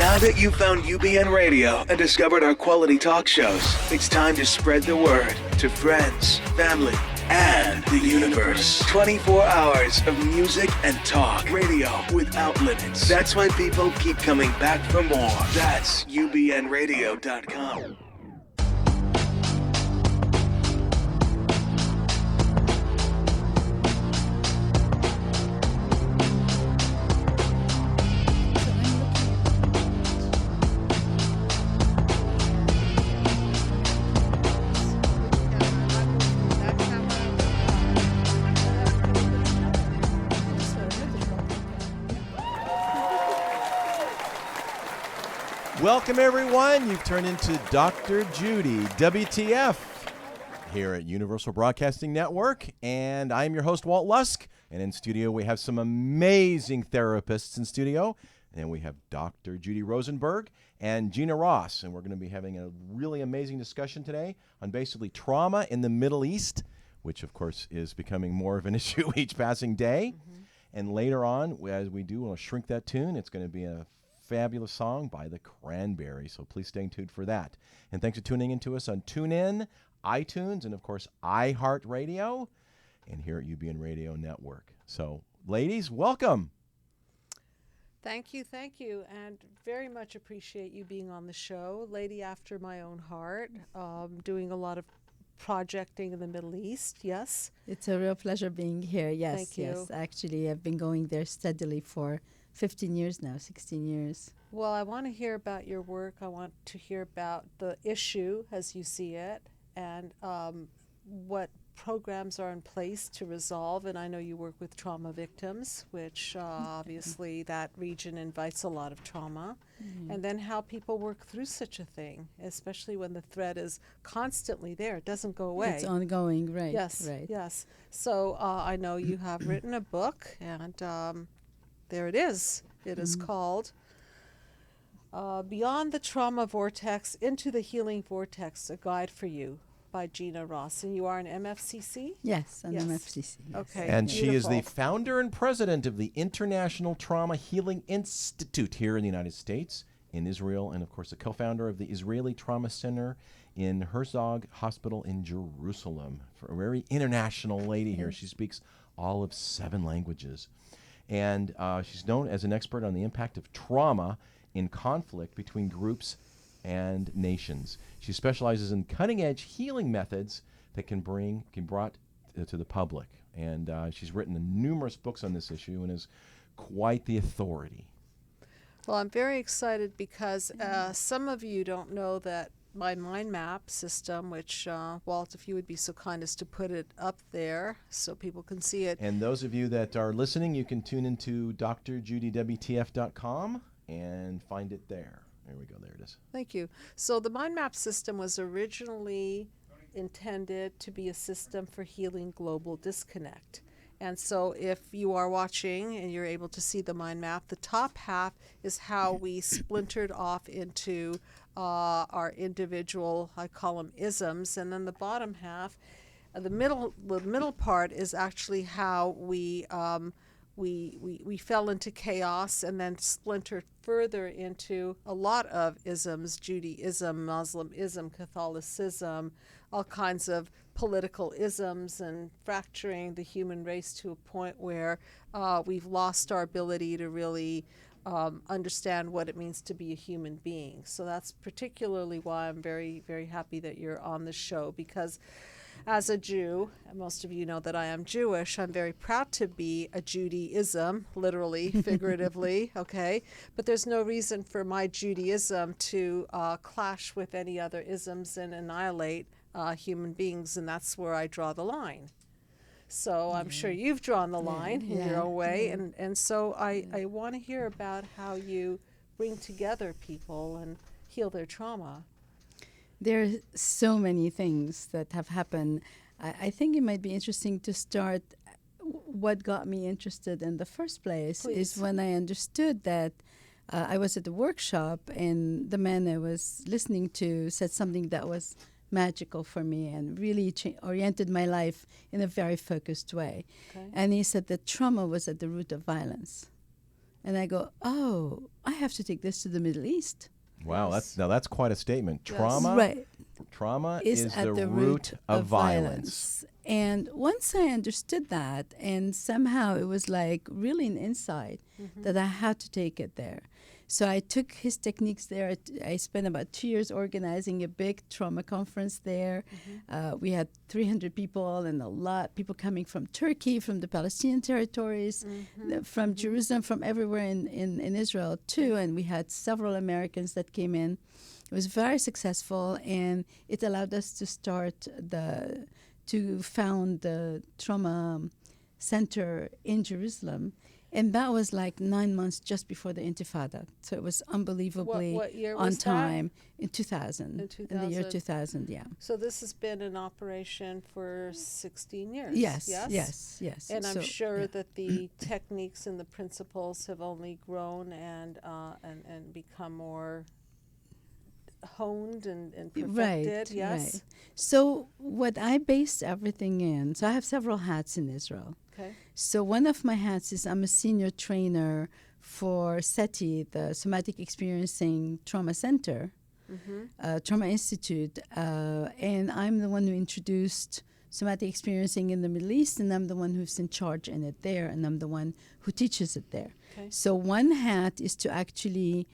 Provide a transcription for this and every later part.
Now that you've found UBN Radio and discovered our quality talk shows, it's time to spread the word to friends, family, and the universe. 24 hours of music and talk. Radio without limits. That's why people keep coming back for more. That's ubnradio.com. Welcome, everyone. You've turned into Dr. Judy, WTF, here at Universal Broadcasting Network. And I'm your host, Walt Lusk. And in studio, we have some amazing therapists in studio. And we have Dr. Judy Rosenberg and Gina Ross. And we're going to be having a really amazing discussion today on basically trauma in the Middle East, which, of course, is becoming more of an issue each passing day. Mm-hmm. And later on, as we do, we'll shrink that tune. It's going to be a fabulous song by the Cranberries, so please stay tuned for that. And thanks for tuning in to us on TuneIn, iTunes, and of course iHeartRadio, and here at UBN Radio Network. So, ladies, welcome. Thank you, and very much appreciate you being on the show. Lady after my own heart, doing a lot of projecting in the Middle East, yes? It's a real pleasure being here, yes. Thank you. Yes, actually, I've been going there steadily for 15 years now, 16 years. Well, I want to hear about your work. I want to hear about the issue as you see it and what programs are in place to resolve. And I know you work with trauma victims, which obviously that region invites a lot of trauma. Mm-hmm. And then how people work through such a thing, especially when the threat is constantly there. It doesn't go away. It's ongoing, right. Yes, right. Yes. So I know you have written a book, and there it is. It is called Beyond the Trauma Vortex into the Healing Vortex, A Guide for You by Gina Ross. And you are an MFCC? Yes, an MFCC. Yes. Okay. And beautiful. she is the founder and president of the International Trauma Healing Institute here in the United States, in Israel, and of course the co-founder of the Israeli Trauma Center in Herzog Hospital in Jerusalem. For a very international lady here. She speaks all of 7 languages. And she's known as an expert on the impact of trauma in conflict between groups and nations. She specializes in cutting-edge healing methods that can be brought to the public. And she's written numerous books on this issue and is quite the authority. Well, I'm very excited because some of you don't know that my mind map system, which, Walt, if you would be so kind as to put it up there so people can see it. And those of you that are listening, you can tune into drjudywtf.com and find it there. There we go. There it is. Thank you. So the mind map system was originally intended to be a system for healing global disconnect. And so if you are watching and you're able to see the mind map, the top half is how we splintered off into our individual, I call them isms, and then the bottom half, the middle part is actually how we fell into chaos and then splintered further into a lot of isms: Judaism, Muslimism, Catholicism, all kinds of political isms, and fracturing the human race to a point where we've lost our ability to really understand what it means to be a human being. So that's particularly why I'm very, very happy that you're on the show, because as a Jew, and most of you know that I am Jewish, I'm very proud to be a Judaism, literally, figuratively, okay? But there's no reason for my Judaism to clash with any other isms and annihilate human beings, and that's where I draw the line. So I'm sure you've drawn the line in your own way, and so I want to hear about how you bring together people and heal their trauma. There are so many things that have happened. I think it might be interesting to start what got me interested in the first place. Please. Is when I understood that I was at a workshop and the man I was listening to said something that was magical for me and really oriented my life in a very focused way. Okay. And he said that trauma was at the root of violence. And I go, oh, I have to take this to the Middle East. Wow, Yes. that's quite a statement. Yes. Trauma Is is at the root of violence. And once I understood that, and somehow it was like really an insight that I had to take it there. So I took his techniques there. I spent about 2 years organizing a big trauma conference there. We had 300 people and a lot people coming from Turkey, from the Palestinian territories, from Jerusalem, from everywhere in Israel too. And we had several Americans that came in. It was very successful, and it allowed us to found the trauma center in Jerusalem. And that was like 9 months just before the Intifada. So it was unbelievably What year on was that? time. In 2000. In In the year 2000. 2000, yeah. So this has been in operation for 16 years. Yes. And I'm So, sure yeah. that the techniques and the principles have only grown and become more honed and perfected. Yes. Right. So what I based everything in, so I have several hats in Israel. Okay. So one of my hats is I'm a senior trainer for SETI, the Somatic Experiencing Trauma Center, Trauma Institute, and I'm the one who introduced somatic experiencing in the Middle East, and I'm the one who's in charge in it there, and I'm the one who teaches it there. Okay. So one hat is to actually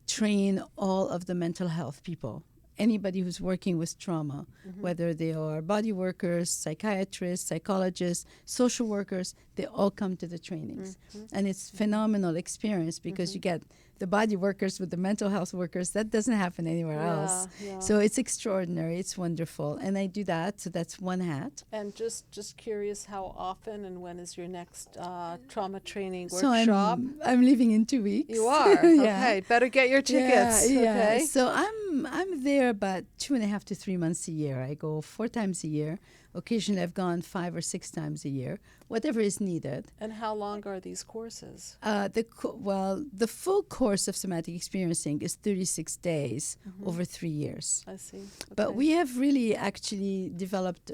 train all of the mental health people, anybody who's working with trauma, whether they are body workers, psychiatrists, psychologists, social workers, they all come to the trainings. And it's phenomenal experience because you get the body workers with the mental health workers. That doesn't happen anywhere else. Yeah. So it's extraordinary. It's wonderful. And I do that. So that's one hat. And just curious, how often and when is your next trauma training So workshop? I'm leaving in 2 weeks. You are? Yeah. Okay. Better get your tickets. Yeah. Okay. So I'm there about 2.5 to 3 months a year. I go 4 times a year. Occasionally, I've gone 5 or 6 times a year, whatever is needed. And how long are these courses? The full course of somatic experiencing is 36 days over 3 years. I see. But Okay. we have really actually developed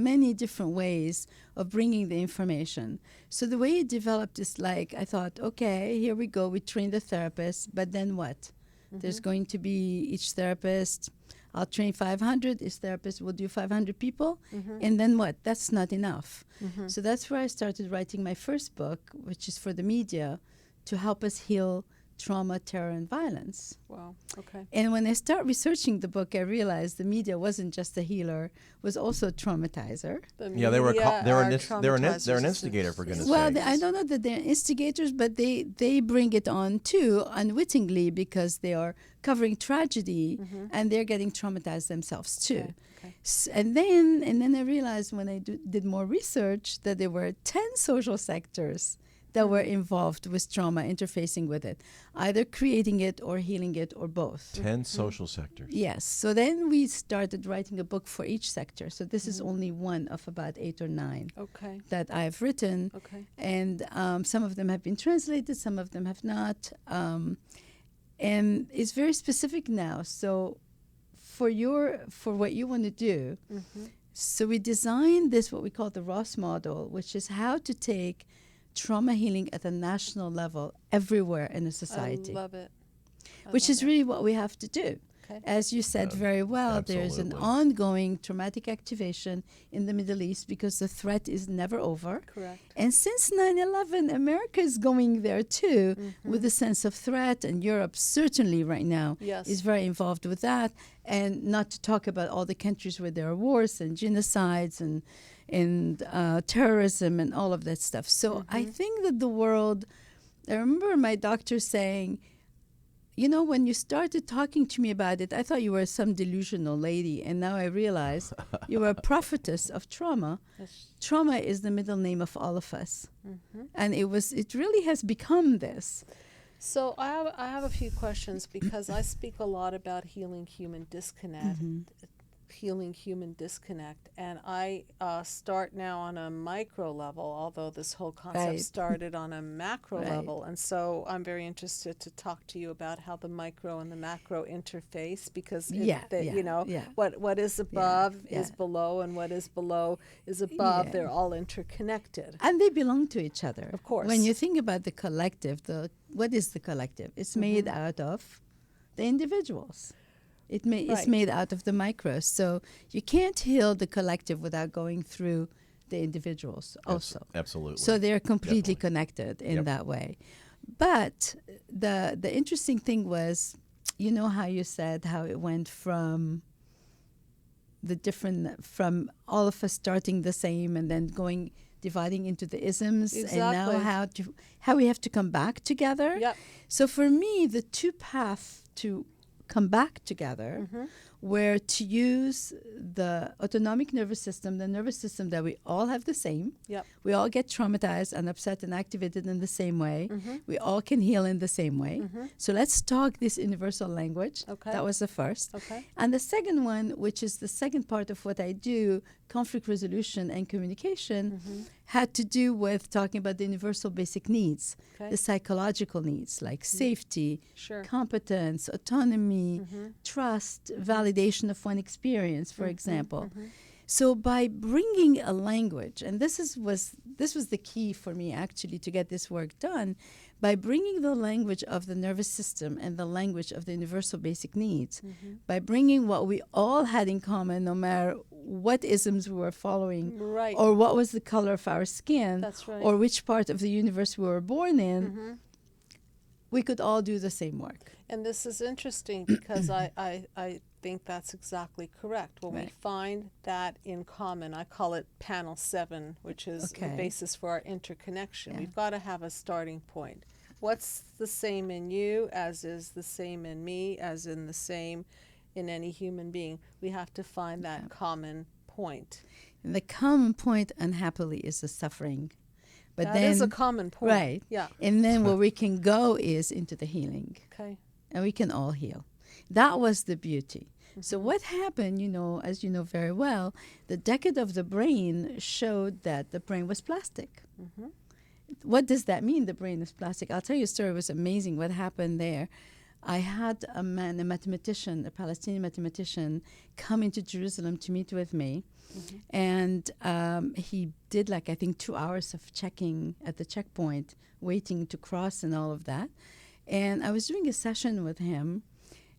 many different ways of bringing the information. So the way it developed is like, I thought, okay, here we go. We train the therapist, but then what? There's going to be each therapist. I'll train 500. Each therapist will do 500 people. And then what? That's not enough. So that's where I started writing my first book, which is for the media, to help us heal trauma, terror, and violence. Wow. Okay. And when I start researching the book, I realized the media wasn't just a healer, was also a traumatizer. Yeah, they're an instigator, for goodness Well, sakes. I don't know that they're instigators, but they bring it on too, unwittingly, because they are covering tragedy and they're getting traumatized themselves too. Okay. And then I realized when I did more research that there were 10 social sectors that were involved with trauma, interfacing with it, either creating it or healing it or both. 10 social sectors. Yes. So then we started writing a book for each sector. So this is only one of about 8 or 9 Okay. that I've written. Okay. And some of them have been translated, some of them have not. And it's very specific now. So for what you want to do, so we designed this, what we call the Ross model, which is how to take trauma healing at a national level everywhere in a society. I love it. Which is really what we have to do. Okay. As you said very well, there's an absolutely. ongoing traumatic activation in the Middle East because the threat is never over. Correct. And since 9/11, America is going there too with a sense of threat, and Europe certainly right now Yes. is very involved with that. And not to talk about all the countries where there are wars and genocides and terrorism and all of that stuff. So I think that the world, I remember my doctor saying, you know, when you started talking to me about it, I thought you were some delusional lady. And now I realize you were a prophetess of trauma. Yes. Trauma is the middle name of all of us. And it really has become this. So I have a few questions because I speak a lot about healing human disconnect. healing human disconnect. And I start now on a micro level, although this whole concept Right. started on a macro Right. level. And so I'm very interested to talk to you about how the micro and the macro interface, because what is above is below, and what is below is above. Yeah. They're all interconnected. And they belong to each other. Of course. When you think about the collective, what is the collective? It's made out of the individuals. It's Right. made out of the micros. So you can't heal the collective without going through the individuals also. Absolutely. So they're completely Definitely. connected in Yep. that way. But the interesting thing was, you know how you said how it went from from all of us starting the same and then dividing into the isms, and now Exactly. how we have to come back together. Yep. So for me, the two paths to come back together were to use the autonomic nervous system, the nervous system that we all have the same. Yep. We all get traumatized and upset and activated in the same way. We all can heal in the same way. So let's talk this universal language. Okay. That was the first. Okay. And the second one, which is the second part of what I do, conflict resolution and communication, had to do with talking about the universal basic needs, Okay. the psychological needs like safety, Sure. competence, autonomy, trust, validation of one experience, for example. So by bringing a language, and this was the key for me actually to get this work done, by bringing the language of the nervous system and the language of the universal basic needs, by bringing what we all had in common, no matter what isms we were following, Right. or what was the color of our skin, That's right. or which part of the universe we were born in, we could all do the same work. And this is interesting because I think that's exactly correct. When we Right. find that in common, I call it panel 7, which is the Okay. basis for our interconnection. Yeah. We've got to have a starting point. What's the same in you as is the same in me, as in the same in any human being? We have to find that common point. And the common point, unhappily, is the suffering. But That then, is a common point. right? Yeah. And then where we can go is into the healing, Okay. and we can all heal. That was the beauty. So what happened, as you know very well, the decade of the brain showed that the brain was plastic. What does that mean, the brain is plastic? I'll tell you a story. It was amazing what happened there. I had a mathematician, a Palestinian mathematician, come into Jerusalem to meet with me. And he did, I think, 2 hours of checking at the checkpoint, waiting to cross and all of that. And I was doing a session with him.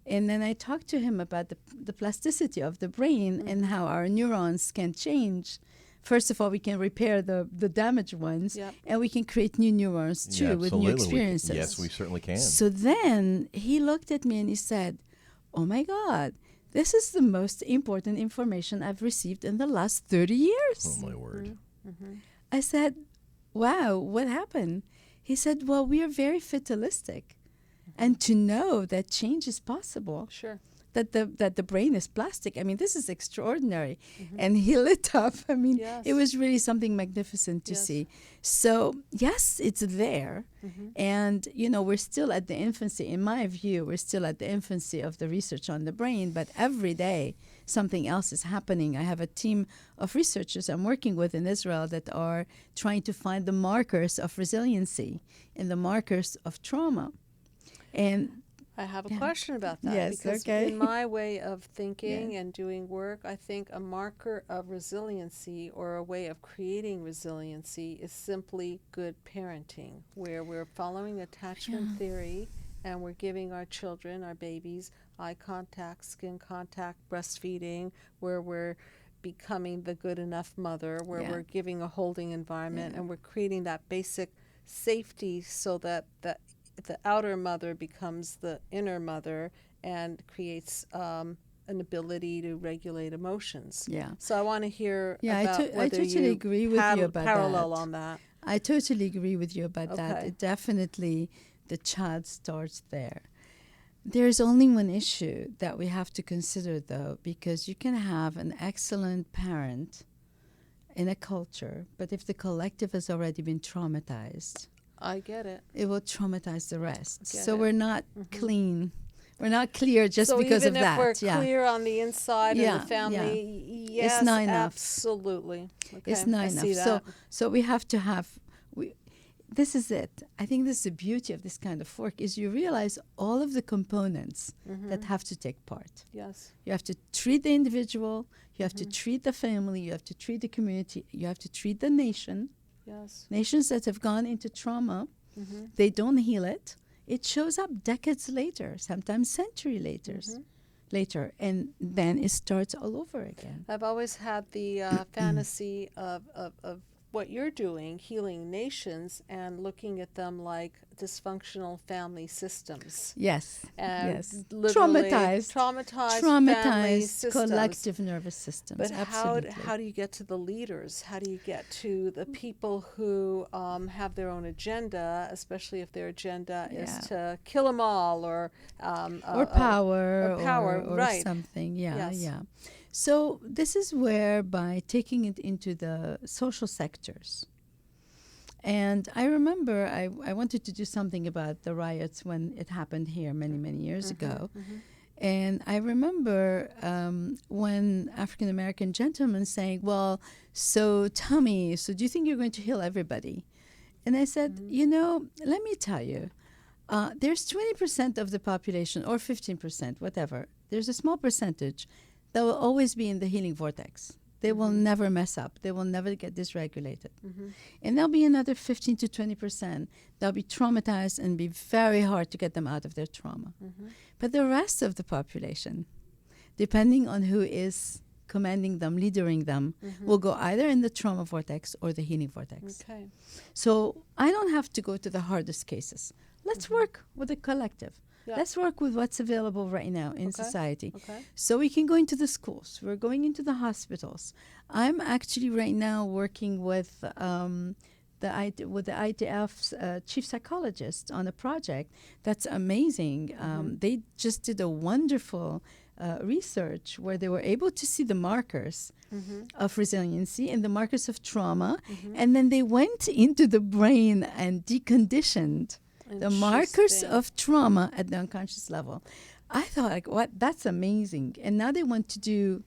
And then I talked to him about the plasticity of the brain and how our neurons can change. First of all, we can repair the damaged ones, Yep. and we can create new neurons too Yeah, with new absolutely. experiences. Yes, we certainly can. So then he looked at me and he said, "Oh my God, this is the most important information I've received in the last 30 years." Oh, my word. I said, "Wow, what happened?" He said, "Well, we are very fatalistic. And to know that change is possible, Sure. that the brain is plastic, I mean, this is extraordinary." And he lit up. I mean, Yes. it was really something magnificent to Yes. see. So, yes, it's there. And, we're still at the infancy. In my view, we're still at the infancy of the research on the brain, but every day something else is happening. I have a team of researchers I'm working with in Israel that are trying to find the markers of resiliency and the markers of trauma. And I have a question about that. Yes, because okay. in my way of thinking and doing work, I think a marker of resiliency or a way of creating resiliency is simply good parenting, where we're following attachment theory and we're giving our children, our babies, eye contact, skin contact, breastfeeding, where we're becoming the good enough mother, where we're giving a holding environment and we're creating that basic safety so that the outer mother becomes the inner mother and creates an ability to regulate emotions. Yeah. So I want to hear Yeah, about I whether totally you agree with you about parallel that. on that. I totally agree with you about that. Okay. It definitely, the child starts there. There's only one issue that we have to consider, though, because you can have an excellent parent in a culture, but if the collective has already been traumatized, I get it. it will traumatize the rest. Get So it. we're not clean. We're not clear just so because of even that. if we're clear on the inside Yeah, of the family, yes, It's not enough. absolutely. Okay, It's not I enough. see that. So we have to have. This is it. I think this is the beauty of this kind of work is you realize all of the components that have to take part. Yes. You have to treat the individual. You have to treat the family. You have to treat the community. You have to treat the nation. Yes. Nations that have gone into trauma, they don't heal it. It shows up decades later, sometimes century later, and then it starts all over again. I've always had the fantasy of what you're doing, healing nations, and looking at them like dysfunctional family systems. Yes. And yes. literally Traumatized family systems. collective nervous systems. But Absolutely. how do you get to the leaders? How do you get to the people who have their own agenda, especially if their agenda is to kill them all or power or right. something. Yes. Yeah. So this is where by taking it into the social sectors. And I remember I wanted to do something about the riots when it happened here many years ago. And I remember when African-American gentlemen saying, well, so tell me, so do you think you're going to heal everybody? And I said, let me tell you, there's 20% of the population or 15%, whatever. There's a small percentage that will always be in the healing vortex. They will never mess up. They will never get dysregulated. And there'll be another 15 to 20% that'll be traumatized and be very hard to get them out of their trauma. But the rest of the population, depending on who is commanding them, leading them, will go either in the trauma vortex or the healing vortex. Okay. So I don't have to go to the hardest cases. Let's work with the collective. Yeah. Let's work with what's available right now in society. Okay. So we can go into the schools. We're going into the hospitals. I'm actually right now working with the ITF's chief psychologist on a project that's amazing. They just did a wonderful research where they were able to see the markers of resiliency and the markers of trauma, and then they went into the brain and deconditioned the markers of trauma at the unconscious level. I thought, like, what? That's amazing. And now they want to do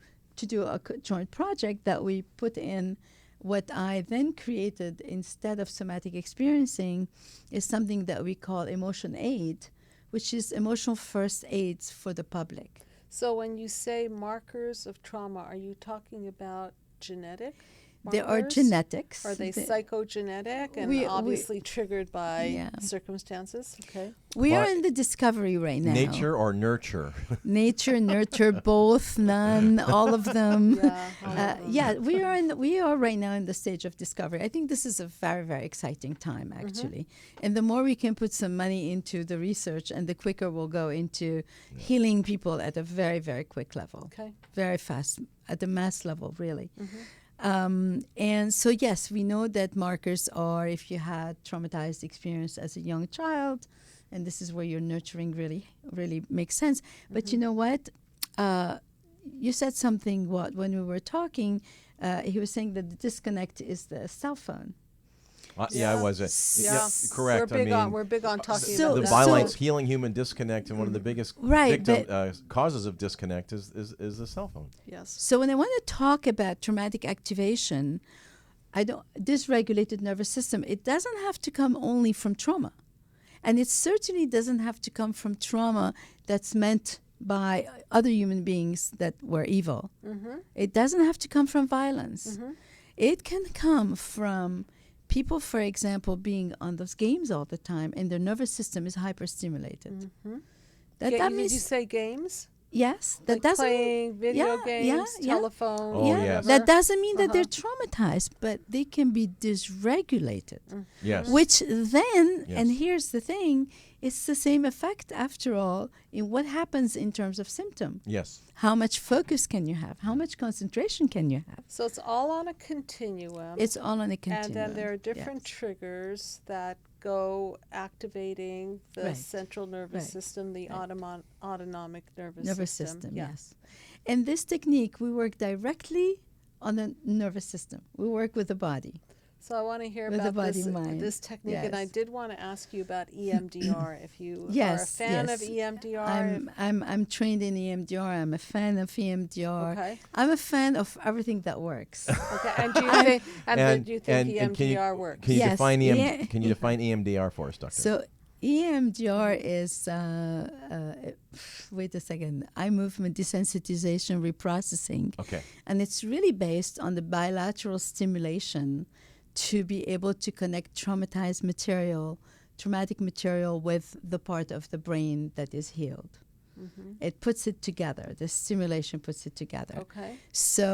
a joint project that we put in. What I then created instead of somatic experiencing is something that we call emotion aid, which is emotional first aids for the public. So when you say markers of trauma, are you talking about genetic markers? There are genetics. Are they psychogenetic and obviously triggered by circumstances? Okay. We are in the discovery right now. Nature or nurture? Nature, nurture, both, none, all of them. Yeah, we are right now in the stage of discovery. I think this is a very, very exciting time, actually. And the more we can put some money into the research, and the quicker we'll go into healing people at a very, very quick level. Okay. Very fast, at the mass level, really. And so, yes, we know that markers are if you had traumatized experience as a young child, and this is where your nurturing really, really makes sense. But you know what? You said something, when we were talking, he was saying that the disconnect is the cell phone. Yeah, I was. Correct. We're big on talking about the that. violence, healing human disconnect, and one of the biggest causes of disconnect is the cell phone. Yes. So when I want to talk about traumatic activation, dysregulated nervous system, it doesn't have to come only from trauma. And it certainly doesn't have to come from trauma that's meant by other human beings that were evil. It doesn't have to come from violence. It can come from people, for example, being on those games all the time and their nervous system is hyperstimulated. That means, did you say games? Yes. That doesn't playing video games, telephone. Oh, yes. That doesn't mean that they're traumatized, but they can be dysregulated. Yes. Which then, and here's the thing, it's the same effect after all in what happens in terms of symptom. Yes. How much focus can you have? How much concentration can you have? So it's all on a continuum. It's all on a continuum. And then there are different triggers that go activating the central nervous system, the autonomic nervous system. Yes. And this technique, we work directly on the nervous system. We work with the body. So I want to hear With the about this, body-mind. this technique, and I Yes. did want to ask you about EMDR. If you are a Yes, fan yes. of EMDR, I'm trained in EMDR. I'm a fan of EMDR. Okay. I'm a fan of everything that works. okay. And do you think And do you think and can you EMDR works? can you Yes, define yeah. can you define EMDR for us, Doctor? So EMDR is wait a second, eye movement desensitization reprocessing. Okay. And it's really based on the bilateral stimulation to be able to connect traumatic material with the part of the brain that is healed. It puts it together. The stimulation puts it together. Okay. So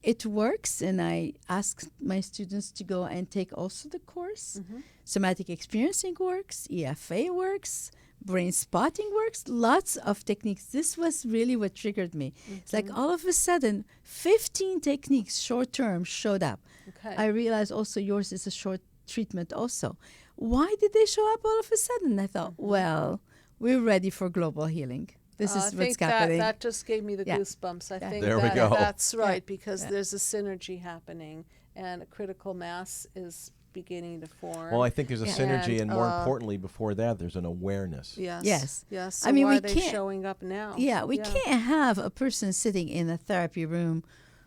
it works, and I ask my students to go and take also the course. Somatic experiencing works, EFA works, brain spotting works, lots of techniques. This was really what triggered me. It's like all of a sudden, 15 techniques short term showed up. Okay. I realized also yours is a short treatment also. Why did they show up all of a sudden? I thought, well, we're ready for global healing. This I is think what's happening. that just gave me the Yeah. goosebumps. I think There we that go. that's right, Yeah. because Yeah. there's a synergy happening, and a critical mass is beginning to form. Well, I think there's a Yeah. synergy, and more And, importantly, before that, there's an awareness. Yes. Yes. Yes. I So mean, why we are they can't- showing up now? Yeah, we can't have a person sitting in a therapy room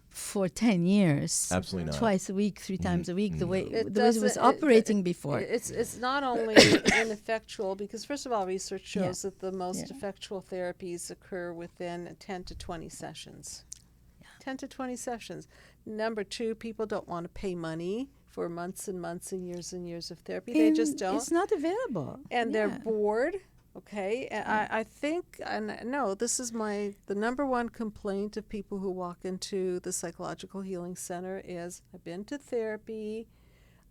for 10 years. Absolutely not. Twice a week, 3 times a week, the way It the way it was doesn't- operating before. It's not only ineffectual, because first of all, research shows that the most effectual therapies occur within 10 to 20 sessions. 10 to 20 sessions. Number two, people don't want to pay money for months and months and years of therapy. They just And don't. It's not available. And they're Yeah. bored. Okay, and I think, and no, this is the number one complaint of people who walk into the psychological healing center is, I've been to therapy,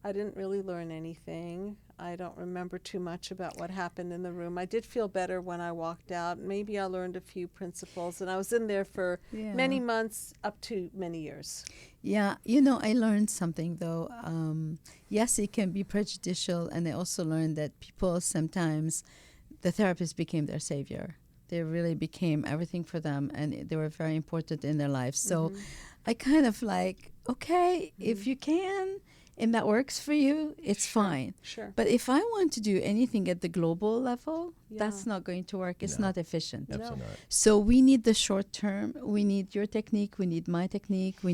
I didn't really learn anything, I don't remember too much about what happened in the room. I did feel better when I walked out. Maybe I learned a few principles, and I was in there for many months, up to many years. Yeah, I learned something though. Yes, it can be prejudicial, and I also learned that people sometimes, the therapist became their savior. They really became everything for them, and they were very important in their lives. So I kind of like, okay, if you can, and that works for you, it's fine. Sure. But if I want to do anything at the global level, Yeah. that's not going to work. It's not efficient. Absolutely not. So we need the short term. We need your technique. We need my technique. We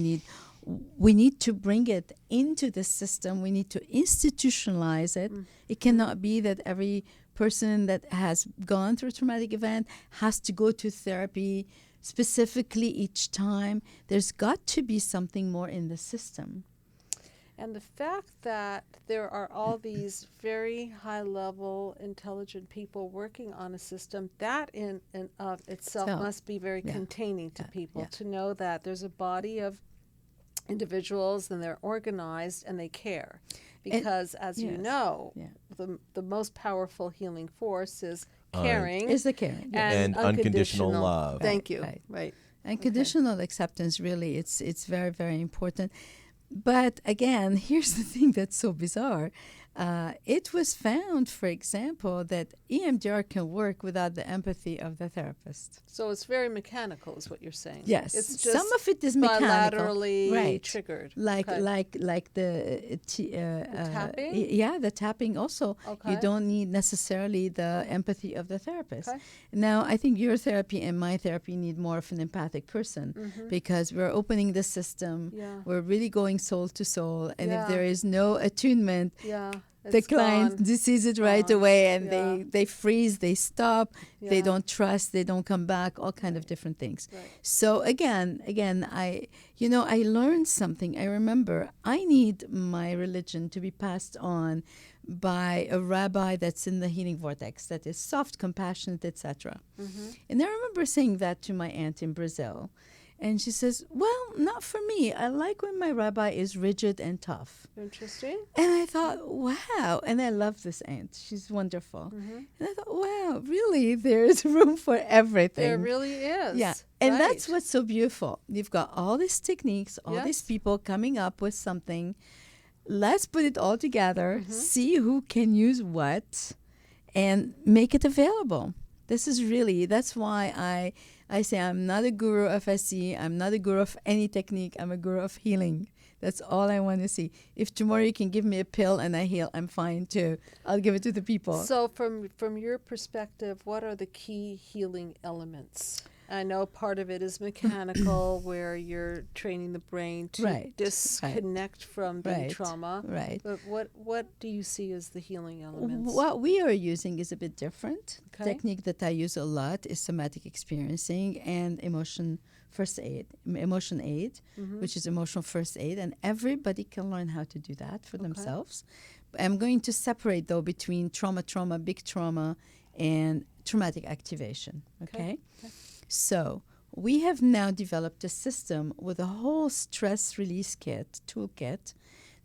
need to bring it into the system. We need to institutionalize it. It cannot be that every person that has gone through a traumatic event has to go to therapy specifically each time. There's got to be something more in the system. And the fact that there are all these very high-level, intelligent people working on a system, that in and of itself So, must be very containing to people, yeah. to know that there's a body of individuals and they're organized and they care. Because as you yes, know, yeah. the most powerful healing force is Uh, caring Is the caring. Yeah. And unconditional love. Thank you. Right. Right. And conditional acceptance, really, it's very, very important. But again, here's the thing that's so bizarre. It was found, for example, that EMDR can work without the empathy of the therapist. So it's very mechanical, is what you're saying. Yes, It's just some of it is mechanical, bilaterally right? triggered. Like Okay. like the tapping? Yeah, the tapping also. Okay. You don't need necessarily the empathy of the therapist. Okay. Now, I think your therapy and my therapy need more of an empathic person because we're opening the system. Yeah. We're really going soul to soul, and Yeah. if there is no attunement, Yeah. the it's client gone. sees it right Gone. away, and Yeah. they freeze, they stop, they Yeah. don't trust, they don't come back, all kind of different things. Right. So again, I learned something. I remember I need my religion to be passed on by a rabbi that's in the healing vortex, that is soft, compassionate, etc. And I remember saying that to my aunt in Brazil. And she says, well, not for me. I like when my rabbi is rigid and tough. Interesting. And I thought, wow. And I love this aunt. She's wonderful. And I thought, wow, really, there's room for everything. There really is. Yeah. And that's Right. what's so beautiful. You've got all these techniques, all these Yes. people coming up with something. Let's put it all together, see who can use what, and make it available. That's why I say I'm not a guru of SE. I'm not a guru of any technique. I'm a guru of healing. That's all I want to see. If tomorrow you can give me a pill and I heal, I'm fine too. I'll give it to the people. So from your perspective, what are the key healing elements? I know part of it is mechanical, where you're training the brain to disconnect from the trauma. Right. But what do you see as the healing elements? What we are using is a bit different. Okay. Technique that I use a lot is somatic experiencing and emotion aid, which is emotional first aid, and everybody can learn how to do that for themselves. I'm going to separate, though, between trauma, big trauma, and traumatic activation, okay? So we have now developed a system with a whole stress release toolkit,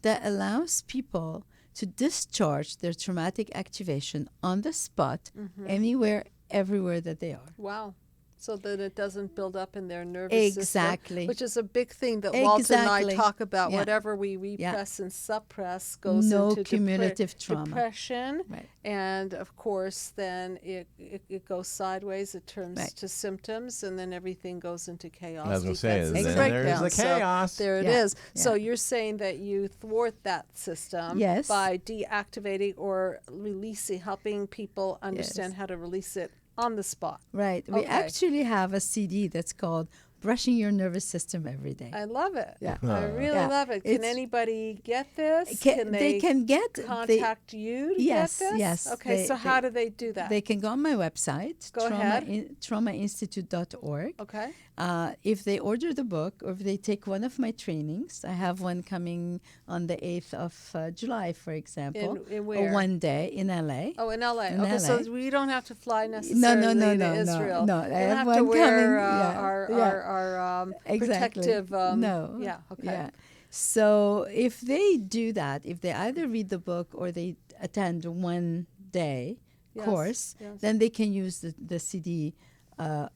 that allows people to discharge their traumatic activation on the spot, anywhere, everywhere that they are. Wow. So that it doesn't build up in their nervous system, which is a big thing that Walt and I talk about. Yeah. Whatever we repress and suppress goes into cumulative trauma. Depression, and of course then it goes sideways. It turns to symptoms, and then everything goes into chaos. I was going to say, then there's the chaos. So there it is. So you're saying that you thwart that system by deactivating or releasing, helping people understand how to release it on the spot. Right. We actually have a CD that's called Brushing Your Nervous System Every Day. I love it. Yeah. I really love it. Can anybody get this? They can contact you to get this? Yes. Okay, so how do they do that? They can go on my website, Go ahead. traumainstitute.org. Okay. If they order the book, or if they take one of my trainings, I have one coming on the 8th of July, for example. In where? Or one day in LA. Oh, in LA. In Okay, LA. so we don't have to fly necessarily to Israel. No, I have have to one wear coming. our protective. No. Yeah. Okay. Yeah. So if they do that, if they either read the book or they attend one day course, then they can use the CD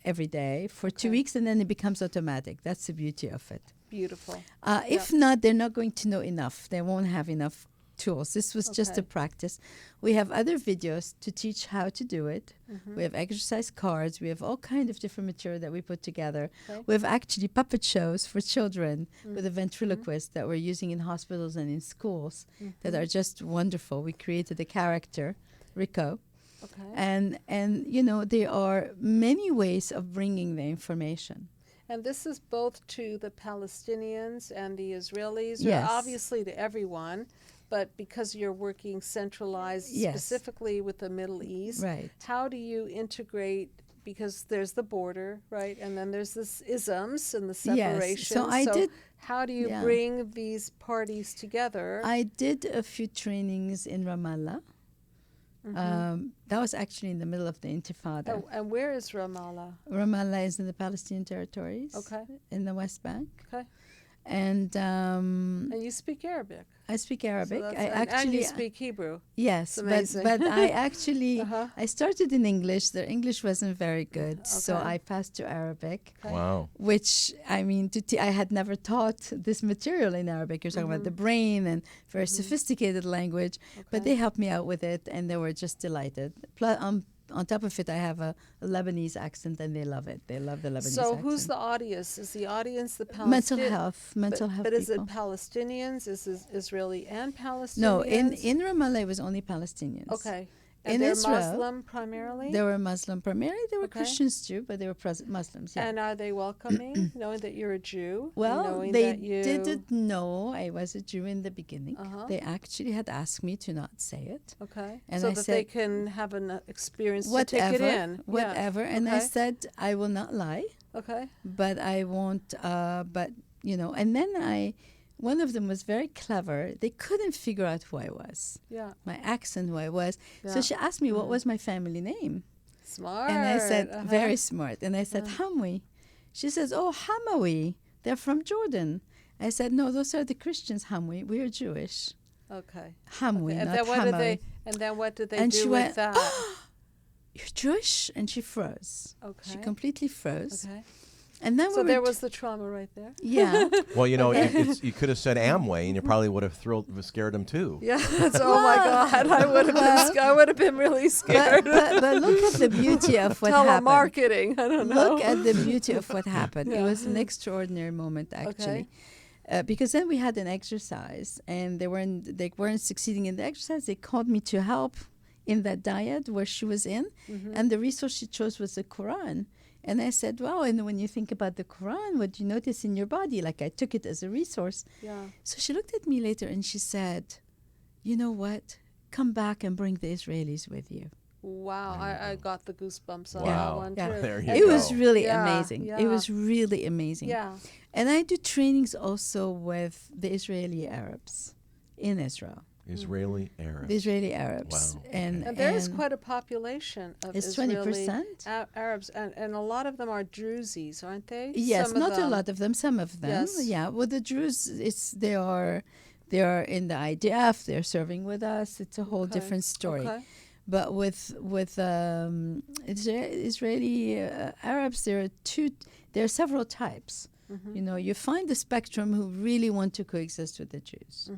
every day for 2 weeks, and then it becomes automatic. That's the beauty of it. Beautiful. If not, they're not going to know enough. They won't have enough tools. This was just a practice. We have other videos to teach how to do it. We have exercise cards. We have all kind of different material that we put together. We have actually puppet shows for children with a ventriloquist that we're using in hospitals and in schools that are just wonderful. We created a character, Rico. Okay. And you know, there are many ways of bringing the information. And this is both to the Palestinians and the Israelis, Yes. or obviously to everyone, but because you're working centralized specifically with the Middle East, how do you integrate, because there's the border, right, and then there's this isms and the separation. So how do you bring these parties together? I did a few trainings in Ramallah. That was actually in the middle of the Intifada. Oh, and where is Ramallah? Ramallah is in the Palestinian territories. Okay. In the West Bank. Okay. And you speak Arabic. I speak Arabic. So and you speak Hebrew. Yes, but I actually I started in English. The English wasn't very good, so I passed to Arabic. Okay. Wow. Which, I mean, I had never taught this material in Arabic. You're talking about the brain and very sophisticated language, but they helped me out with it, and they were just delighted. Plus, on top of it, I have a Lebanese accent, and they love it. They love the Lebanese accent. So who's the audience? Is the audience the Palestinians? Mental health But is people. it Palestinians? Is it Israeli and Palestinians? No, in Ramallah, it was only Palestinians. Okay. And in they're Israel, Muslim primarily? They were Muslim primarily. They were Christians too, but they were Muslims. Yeah. And are they welcoming, knowing that you're a Jew? Well, they didn't know I was a Jew in the beginning. They actually had asked me to not say it. Okay. And so I that said, they can have an experience whatever, to take it in. Whatever. Yeah. And I said, I will not lie. Okay. But I won't, but, you know, and then one of them was very clever. They couldn't figure out who I was. Yeah. My accent, who I was. Yeah. So she asked me what was my family name. Smart. And I said, very smart. And I said, Hamwi. She says, oh, Hamawi. They're from Jordan. I said, no, those are the Christians, Hamwi. We are Jewish. Okay. Hamwi, and not then what Hamawi. And then what did they do with that? Oh, you're Jewish? And she froze. Okay. She completely froze. Okay. And then so there was the trauma right there. Yeah. Well, you know, you could have said Amway, and you probably would have scared him too. Yeah. Oh my God, I would have been really scared. But look at the beauty of what happened. Telemarketing. I don't know. Look at the beauty of what happened. It was an extraordinary moment, actually. because then we had an exercise, and they weren't succeeding in the exercise. They called me to help in that diet where she was in, and the resource she chose was the Quran. And I said, wow, and when you think about the Quran, what do you notice in your body? Like, I took it as a resource. Yeah. So she looked at me later and she said, you know what? Come back and bring the Israelis with you. Wow, I got the goosebumps on Wow. that one Yeah. too. There you It go. was really Yeah, amazing. yeah. It was really amazing. Yeah. And I do trainings also with the Israeli Arabs in Israel. Israeli Arabs. The Israeli Arabs. Wow, And, And there is and quite a population of It's Israeli 20%? Arabs, and a lot of them are Druzes, aren't they? yes, Some of not a them. lot of them, some of them. Yes. Yeah. Well, the Druze, they are in the IDF, they're serving with us. It's a whole Okay, different story. okay. But with Israeli Arabs, there are several types. You know, you find the spectrum who really want to coexist with the Jews.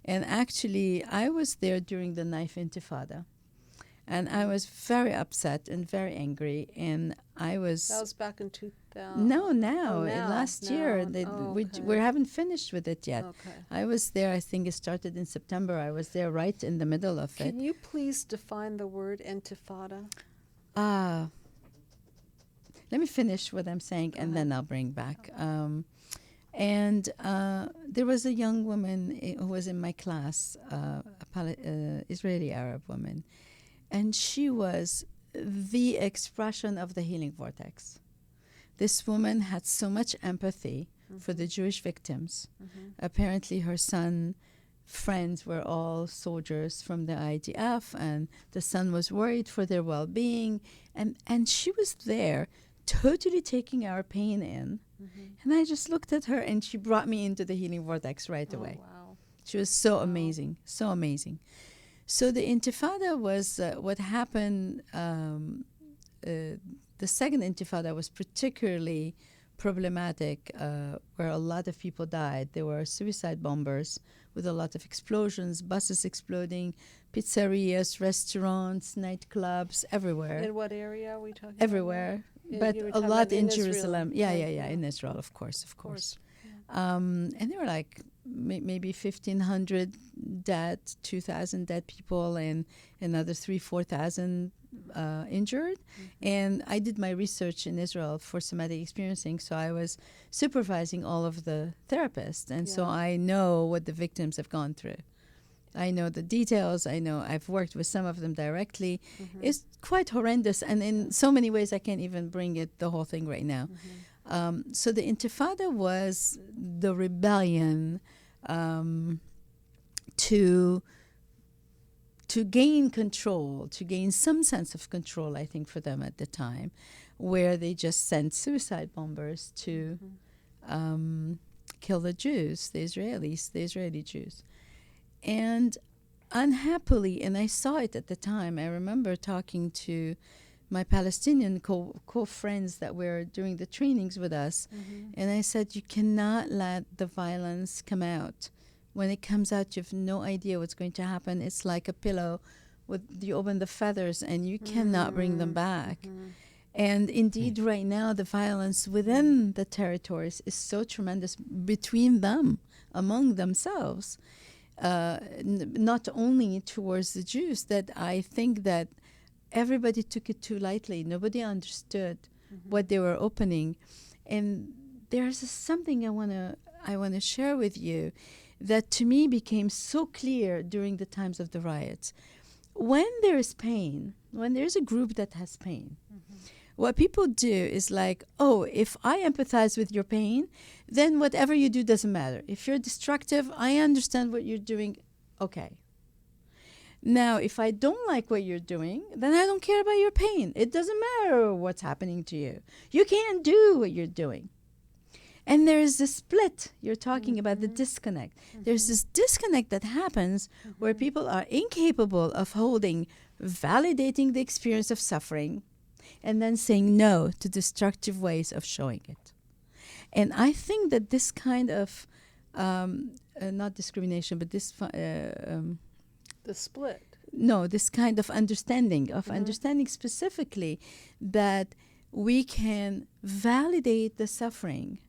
And actually, I was there during the knife Intifada. And I was very upset and very angry. And I was... That was back in 2000. No, now, Oh, last year. We haven't finished with it yet. Okay. I was there, I think it started in September. I was there right in the middle of it. Can you please define the word Intifada? Let me finish what I'm saying, and then I'll bring back. There was a young woman who was in my class, Israeli Arab woman, and she was the expression of the healing vortex. This woman had so much empathy for the Jewish victims. Apparently her son friends were all soldiers from the IDF, and the son was worried for their well-being, and she was there totally taking our pain in. And I just looked at her, and she brought me into the healing vortex right away. Wow. She was so amazing, so amazing. So the Intifada was what happened. The second Intifada was particularly problematic, where a lot of people died. There were suicide bombers with a lot of explosions, buses exploding, pizzerias, restaurants, nightclubs, everywhere. In what area are we talking Everywhere. about? But You were a talking lot about in Israel. Jerusalem. Yeah, in Israel, of course. And there were like maybe 1,500 dead, 2,000 dead people, and another 4,000 injured. And I did my research in Israel for somatic experiencing, so I was supervising all of the therapists, and so I know what the victims have gone through. I know the details. I know I've worked with some of them directly. It's quite horrendous, and in so many ways I can't even bring it the whole thing right now. So the Intifada was the rebellion to gain control, to gain some sense of control, I think, for them at the time, where they just sent suicide bombers to kill the Jews, the Israeli Jews. And unhappily, and I saw it at the time, I remember talking to my Palestinian co-friends that were doing the trainings with us, and I said, you cannot let the violence come out. When it comes out, you have no idea what's going to happen. It's like a pillow, you open the feathers and you cannot bring them back. And indeed, right now, the violence within the territories is so tremendous between them, among themselves, not only towards the Jews, that I think that everybody took it too lightly. Nobody understood what they were opening. And there's something I want to share with you that to me became so clear during the times of the riots. When there is pain, when there's a group that has pain, what people do is like, oh, if I empathize with your pain, then whatever you do doesn't matter. If you're destructive, I understand what you're doing, okay. Now, if I don't like what you're doing, then I don't care about your pain. It doesn't matter what's happening to you. You can't do what you're doing. And there's this split. You're talking about the disconnect. There's this disconnect that happens where people are incapable of validating the experience of suffering, and then saying no to destructive ways of showing it. And I think that this kind of, not discrimination, but this... the split. No, this kind of understanding specifically that we can validate the suffering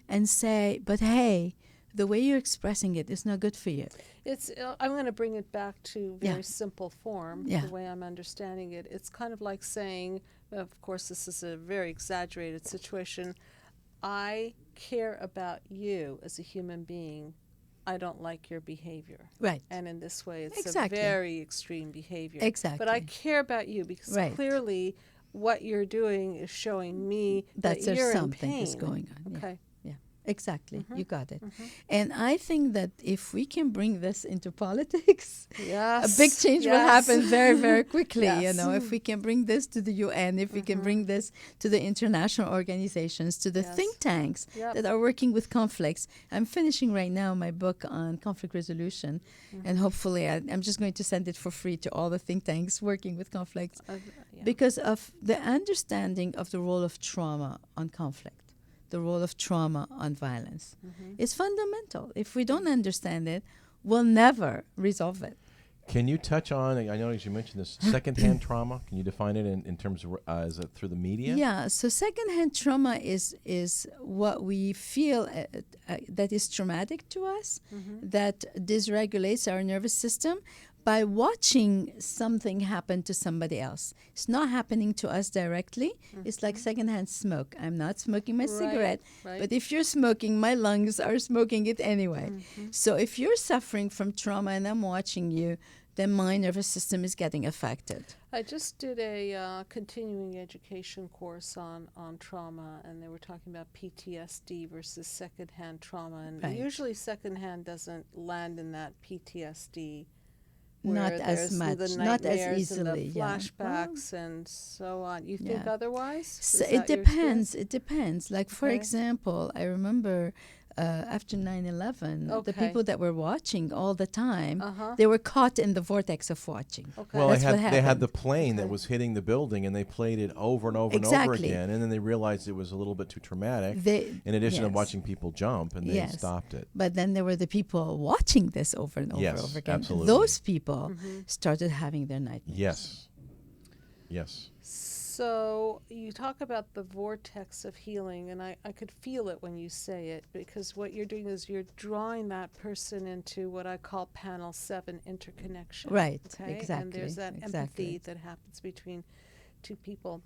and say, but hey, the way you're expressing it is not good for you. It's. I'm going to bring it back to very simple form. Yeah. The way I'm understanding it, it's kind of like saying, of course, this is a very exaggerated situation. I care about you as a human being. I don't like your behavior. Right. And in this way, it's Exactly. a very extreme behavior. Exactly. But I care about you because Right. clearly what you're doing is showing me That that there's you're something in pain. is going on. Yeah. Okay. Yeah, exactly. You got it. And I think that if we can bring this into politics, Yes. a big change will happen very, very quickly. You Yes. know, if we can bring this to the UN, if we can bring this to the international organizations, to the Yes. think tanks Yep. that are working with conflicts. I'm finishing right now my book on conflict resolution, and hopefully I'm just going to send it for free to all the think tanks working with conflicts Yeah. because of the understanding of the role of trauma on conflict. The role of trauma on violence is fundamental. If we don't understand it, we'll never resolve it. Can you touch on, I know as you mentioned this, secondhand trauma? Can you define it in terms of, is it through the media? Yeah, so secondhand trauma is what we feel that is traumatic to us, that dysregulates our nervous system by watching something happen to somebody else. It's not happening to us directly. It's like secondhand smoke. I'm not smoking my cigarette, right. but if you're smoking, my lungs are smoking it anyway. So if you're suffering from trauma and I'm watching you, then my nervous system is getting affected. I just did a continuing education course on trauma, and they were talking about PTSD versus secondhand trauma. And Right. usually secondhand doesn't land in that PTSD. Not where as there's much, the not as nightmares and easily, the yeah. flashbacks and so on. You think Yeah. otherwise? So Is it that your depends. experience? It depends. Like, for Okay. example, I remember after 9/11, the Okay. people that were watching all the time, Uh-huh. they were caught in the vortex of watching. Okay. Well, That's what they had happened. the plane that Okay. was hitting the building, and they played it over and over and over Exactly. again, and then they realized it was a little bit too traumatic. In addition to yes. watching people jump, and they Yes. stopped it. But then there were the people watching this over and over Yes, and over again. absolutely. Those people started having their nightmares. Yes. Yes. So you talk about the vortex of healing, and I could feel it when you say it, because what you're doing is you're drawing that person into what I call panel 7 interconnection. Right, Okay? And exactly, there's that exactly. empathy that happens between two people.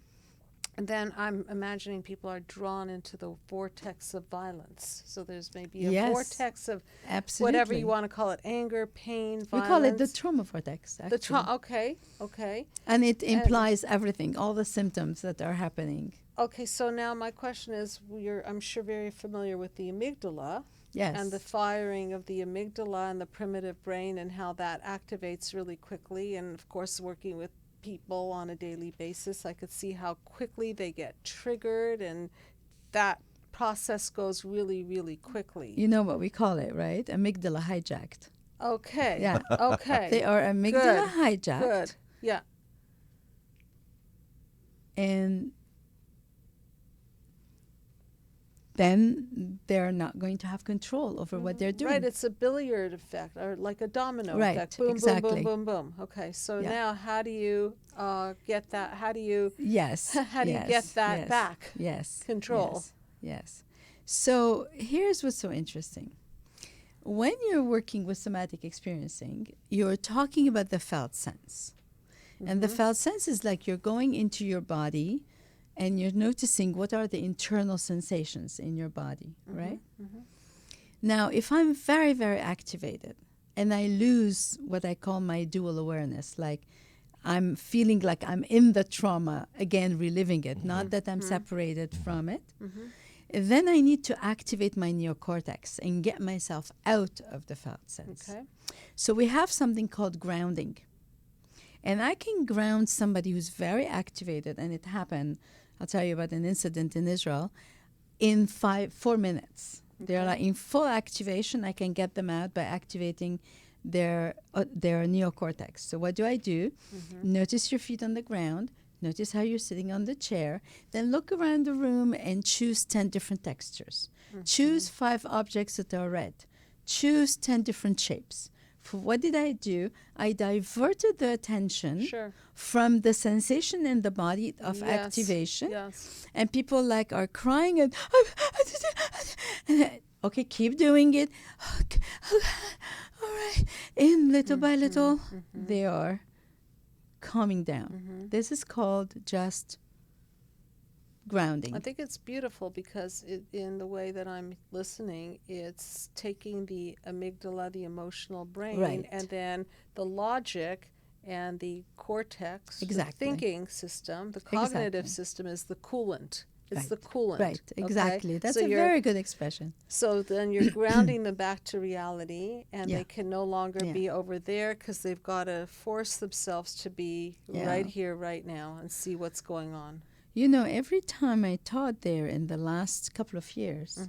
And then I'm imagining people are drawn into the vortex of violence. So there's maybe a Yes, vortex of Absolutely. whatever you want to call it, anger, pain, We violence. call it the trauma vortex, actually. The trauma. Okay. And it implies everything, all the symptoms that are happening. Okay, so now my question is, I'm sure very familiar with the amygdala. Yes. And the firing of the amygdala and the primitive brain and how that activates really quickly. And of course, working with people on a daily basis, I could see how quickly they get triggered, and that process goes really, really quickly. You know what we call it, right? Amygdala hijacked. Okay. Yeah. Okay. They are amygdala hijacked. Good. Yeah. And then they're not going to have control over what they're doing. Right, it's a billiard effect, or like a domino Right, effect. Boom, exactly. boom, boom, boom, boom. Okay, so Yeah. now how do you get that? How do you Yes. how do you get that back? Yes. Control. Yes. So here's what's so interesting. When you're working with somatic experiencing, you're talking about the felt sense. And the felt sense is like you're going into your body and you're noticing what are the internal sensations in your body, right? Now, if I'm very, very activated and I lose what I call my dual awareness, like I'm feeling like I'm in the trauma, again, reliving it, not that I'm separated from it, then I need to activate my neocortex and get myself out of the felt sense. Okay. So we have something called grounding. And I can ground somebody who's very activated, and it happened, I'll tell you about an incident in Israel, in 4 minutes. They're like in full activation. I can get them out by activating their neocortex. So what do? Notice your feet on the ground. Notice how you're sitting on the chair. Then look around the room and choose 10 different textures. Choose 5 objects that are red. Choose 10 different shapes. What did I do? I diverted the attention from the sensation in the body of activation. Yes. And people like are crying and Okay, keep doing it. Okay, all right. And little by little, they are calming down. This is called just grounding. I think it's beautiful because in the way that I'm listening, it's taking the amygdala, the emotional brain, Right. and then the logic and the cortex, Exactly. the thinking system, the cognitive Exactly. system is the coolant. It's Right. the coolant. Right, okay? exactly. That's So a you're- very good expression. So then you're grounding them back to reality, and Yeah. they can no longer Yeah. be over there because they've got to force themselves to be right Yeah. here, right now, and see what's going on. You know, every time I taught there in the last couple of years,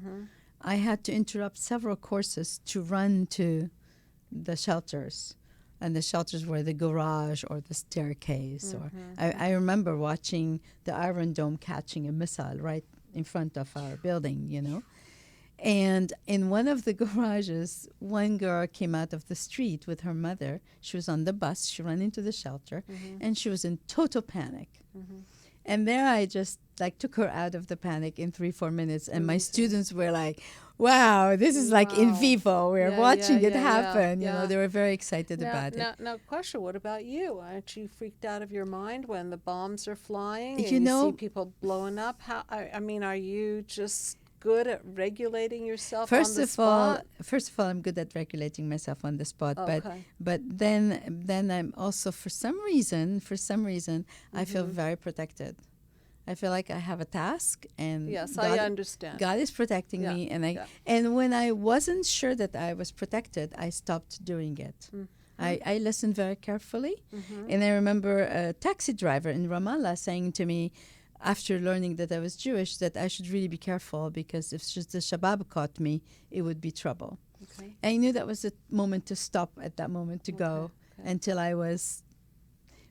I had to interrupt several courses to run to the shelters. And the shelters were the garage or the staircase. Or I remember watching the Iron Dome catching a missile right in front of our building, you know. And in one of the garages, one girl came out of the street with her mother. She was on the bus. She ran into the shelter, and she was in total panic. And there I just took her out of the panic in 3-4 minutes. And my students were like, wow, this is like in Wow. vivo. We're Yeah, watching yeah, it yeah, happen. You yeah. know, they were very excited Now, about it. now, question, what about you? Aren't you freaked out of your mind when the bombs are flying and You know- see people blowing up? I mean, are you just good at regulating yourself on First the of all, spot? I'm good at regulating myself on the spot. Okay. But then I'm also for some reason I feel very protected. I feel like I have a task, and Yes, I understand. God is protecting Yeah, me, yeah. and when I wasn't sure that I was protected, I stopped doing it. I listened very carefully, and I remember a taxi driver in Ramallah saying to me, after learning that I was Jewish, that I should really be careful because if the Shabab caught me, it would be trouble. Okay. I knew that was the moment to stop at that moment to go okay. until I was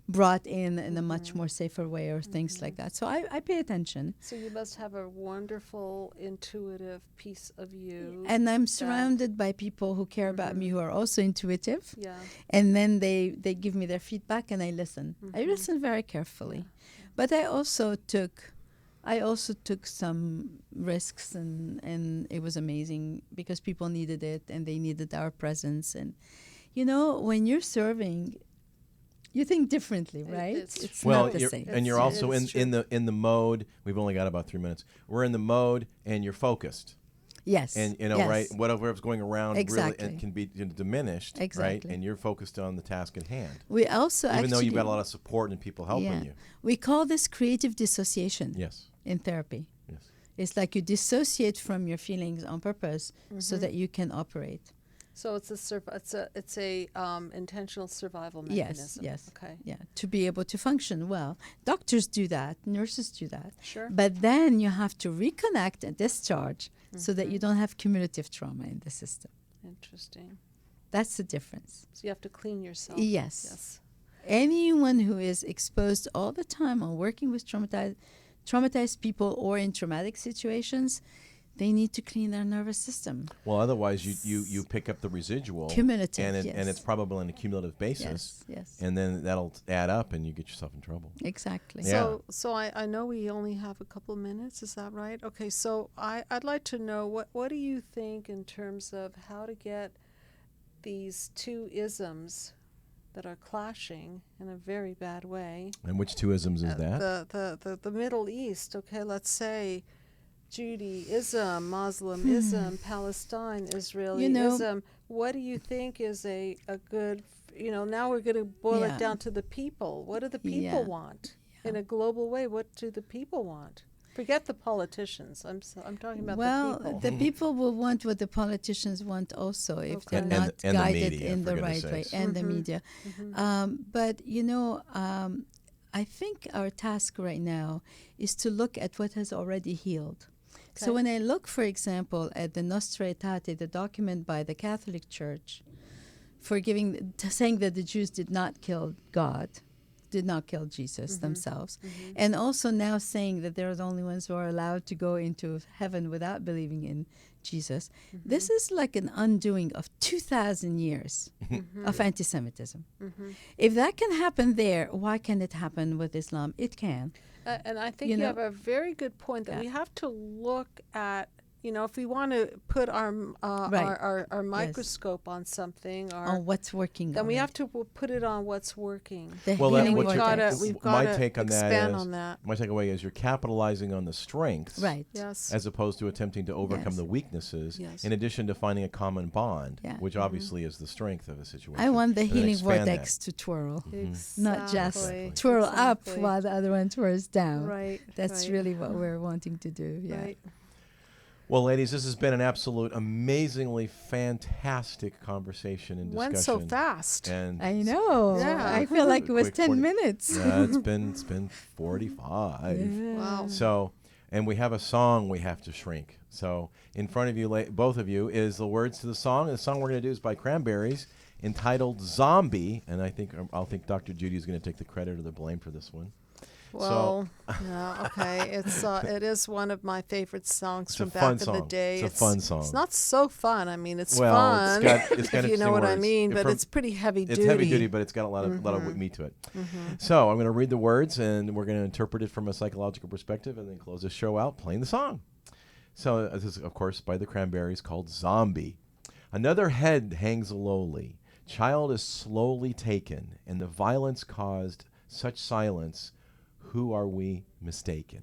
brought in a much more safer way or things like that. So I pay attention. So you must have a wonderful intuitive piece of you. And I'm surrounded by people who care about me who are also intuitive. Yeah. And then they give me their feedback and I listen. I listen very carefully. But I also took some risks and it was amazing because people needed it and they needed our presence. And, you know, when you're serving, you think differently, right? It's Well, not the you're, same. and you're It's- also it's true. in the mode. We've only got about 3 minutes. We're in the mode, and you're focused. Yes. And you know, yes. right? Whatever's going around Exactly. really can be diminished, right? Exactly. And you're focused on the task at hand. We also Even though you've got a actually- lot of support and people helping you. We call this creative dissociation Yes. in therapy. Yes. It's like you dissociate from your feelings on purpose so that you can operate. So it's a intentional survival mechanism. Yes. Okay. Yeah, to be able to function well. Doctors do that, nurses do that. Sure. But then you have to reconnect and discharge so that you don't have cumulative trauma in the system. Interesting. That's the difference. So you have to clean yourself. Yes. Yes. Anyone who is exposed all the time or working with traumatized people or in traumatic situations, they need to clean their nervous system. Well, otherwise you pick up the residual. Cumulative, and yes. and it's probably on a cumulative basis. Yes. And then that'll add up, and you get yourself in trouble. Exactly. Yeah. So I know we only have a couple minutes. Is that right? Okay. So I'd like to know what do you think in terms of how to get these two isms that are clashing in a very bad way. And which two isms is that? The Middle East. Okay, let's say Judaism, Muslimism, Palestine, Israelism. What do you think is a good, now we're going to boil Yeah. it down to the people. What do the people Yeah. want in a global way? What do the people want? Forget the politicians. I'm talking about the people. the people will want what the politicians want also if they're Okay. not And the guided media, in for the goodness right way, sakes. and the media. But, I think our task right now is to look at what has already healed. Okay. So when I look, for example, at the Nostra Aetate, the document by the Catholic Church, saying that the Jews did not kill God, did not kill Jesus themselves, and also now saying that they're the only ones who are allowed to go into heaven without believing in Jesus. This is like an undoing of 2,000 years of anti-Semitism. If that can happen there, why can it happen with Islam? It can. And I think You you know- have a very good point that Yeah. we have to look at if we want to put our Right. our Yes. microscope on something, On what's working. then we already. have to put it on what's working. The Well, healing we've vortex. gotta my take on that expand is on that. my takeaway is you're capitalizing on the strengths, Right. Yes. as opposed to attempting to overcome Yes. the weaknesses. Yes. In addition to finding a common bond, Yeah. which obviously is the strength of a situation. I want the and then healing expand vortex to twirl, not just Exactly. twirl up Exactly. while the other one twirls down. Right. That's right, really what we're wanting to do. Yeah. right. Well, ladies, this has been an absolute, amazingly fantastic conversation and discussion. Went so fast. And I know. Yeah. I feel like it was Quick 10 40 minutes. yeah, it's been 45. Wow. So, and we have a song we have to shrink. So, in front of you, both of you, is the words to the song. The song we're going to do is by Cranberries, entitled "Zombie," and I think Dr. Judy is going to take the credit or the blame for this one. Well, yeah, okay. It is one of my favorite songs It's from a fun back in the song. day. It's a fun song. It's not so fun. I mean, it's Well, fun. it's got if you know interesting what I words. mean, but From- it's pretty heavy duty. It's heavy duty, but it's got a lot of meat to it. So I'm going to read the words, and we're going to interpret it from a psychological perspective, and then close the show out playing the song. So this is, of course, by the Cranberries, called "Zombie." Another head hangs lowly. Child is slowly taken, and the violence caused such silence. Who are we mistaken?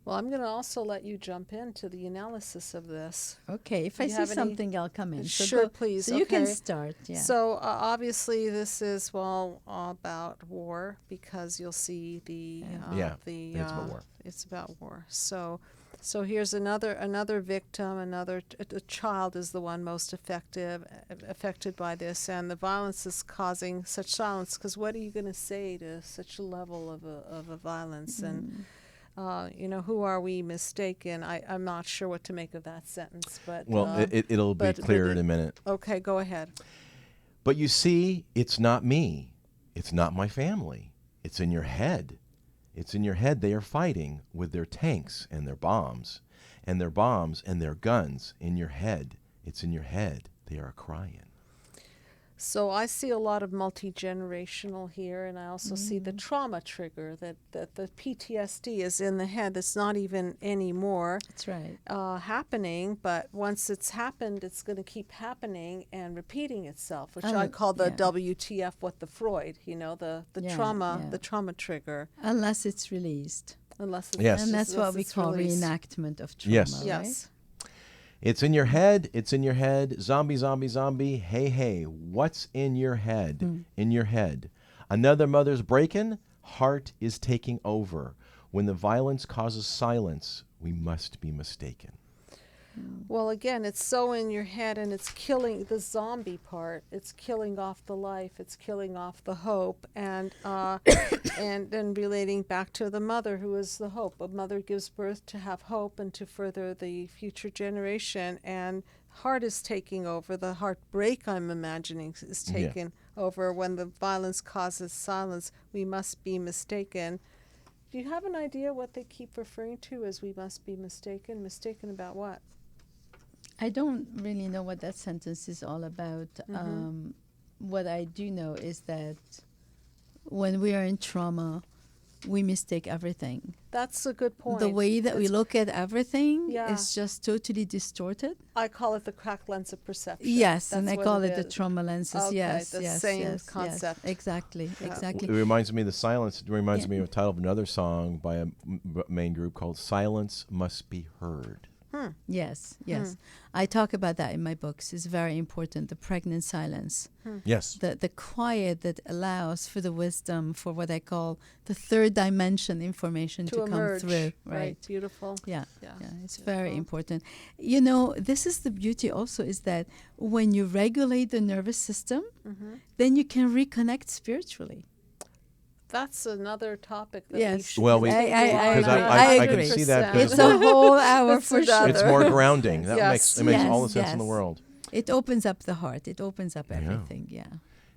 Well, I'm going to also let you jump into the analysis of this. Okay, if I you see have any- something, I'll come in. Sure, please, So you can okay. start. Yeah. So obviously, this is about war, because you'll see the it's about war. It's about war. So here's another victim. A child is the one most affected by this, and the violence is causing such silence. Because what are you going to say to such a level of a violence? And who are we mistaken? I'm not sure what to make of that sentence, but Well, it'll be clear in a minute. Okay, go ahead. But you see, it's not me. It's not my family. It's in your head. It's in your head they are fighting with their tanks and their bombs and their guns in your head. It's in your head they are crying. So I see a lot of multi-generational here, and I also see the trauma trigger, that the PTSD is in the head. It's not even anymore That's right. happening, but once it's happened, it's going to keep happening and repeating itself, which I Oh, call the yeah. WTF with the Freud, the Yeah, trauma, yeah. the trauma trigger, Unless it's released. unless it's Yes. And that's what we it's call released. reenactment of trauma. Yes. Right? Yes. It's in your head. It's in your head. Zombie, zombie, zombie. Hey, hey. What's in your head? In your head. Another mother's breaking. Heart is taking over. When the violence causes silence, we must be mistaken. Well, again, it's so in your head, and it's killing the zombie part. It's killing off the life. It's killing off the hope, and and then relating back to the mother, who is the hope. A mother gives birth to have hope and to further the future generation. And heart is taking over. The heartbreak, I'm imagining, is taken over. When the violence causes silence, we must be mistaken. Do you have an idea what they keep referring to as "we must be mistaken"? Mistaken about what? I don't really know what that sentence is all about. What I do know is that when we are in trauma, we mistake everything. That's a good point. The way that we It's- look at everything Yeah. is just totally distorted. I call it the cracked lens of perception. Yes, and I That's what call it the is. trauma lenses. Okay, yes, the yes, same yes, concept. Yes, exactly, Yeah. exactly. It reminds me of the silence. It reminds me of a title of another song by a main group called "Silence Must Be Heard." Yes, yes. I talk about that in my books. It's very important, the pregnant silence. Yes. The quiet that allows for the wisdom, for what I call the third dimension information to come emerge. through. Right. Beautiful. Yeah, Yeah. yeah, it's very important. You know, this is the beauty also, is that when you regulate the nervous system, then you can reconnect spiritually. That's another topic that we Yes. should Well, we- continue I on. Because I can see that 100%. because It's a whole hour That's for another. sure. it's more grounding. That Yes. makes all the Yes, sense in the yes. world. It opens up the heart. It opens up everything. Yeah.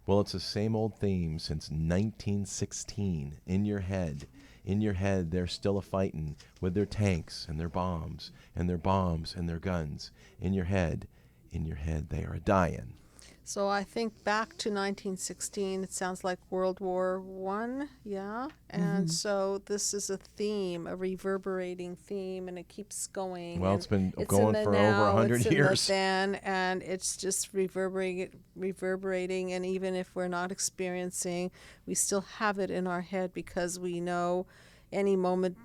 Well, it's the same old theme since 1916. In your head. In your head, they're still a-fighting with their tanks and their bombs and their guns. In your head, they are a-dying. So I think back to 1916, it sounds like World War I, yeah? And so this is a theme, a reverberating theme, and it keeps going. Well, and it's been it's going in the for now, over 100 it's in years. the then, and it's just reverberating, and even if we're not experiencing, we still have it in our head because we know any moment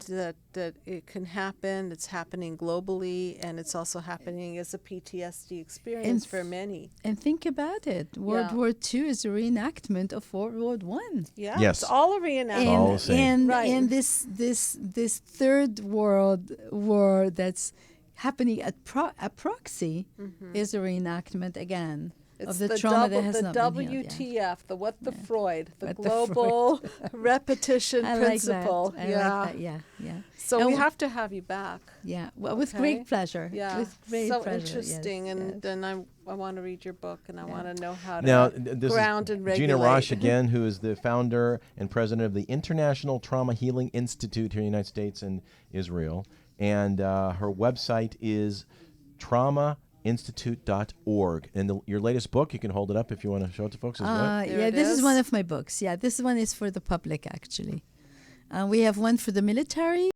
that it can happen. It's happening globally, and it's also happening as a PTSD experience for many. And think about it. World Yeah. War II is a reenactment of World War One. Yeah, Yes. it's all a all the reenactment. same. And Right. and this third world war that's happening at proxy is a reenactment again It's of the trauma that has the not been healed. Yeah. WTF, the what the Freud, the What the global repetition I principle. like that. I like that. Yeah, yeah. So And we w- have to have you back. Yeah, well, with Okay. great pleasure. Yeah, With great so pleasure. interesting, yes, and yes. then I want to read your book, and I want to know how to Now, this ground is and regulate. Gina Ross again, who is the founder and president of the International Trauma Healing Institute here in the United States and Israel. And her website is traumainstitute.org. And your latest book, you can hold it up if you want to show it to folks, is what? There Yeah, it this is is. one of my books. Yeah, this one is for the public, actually. We have one for the military.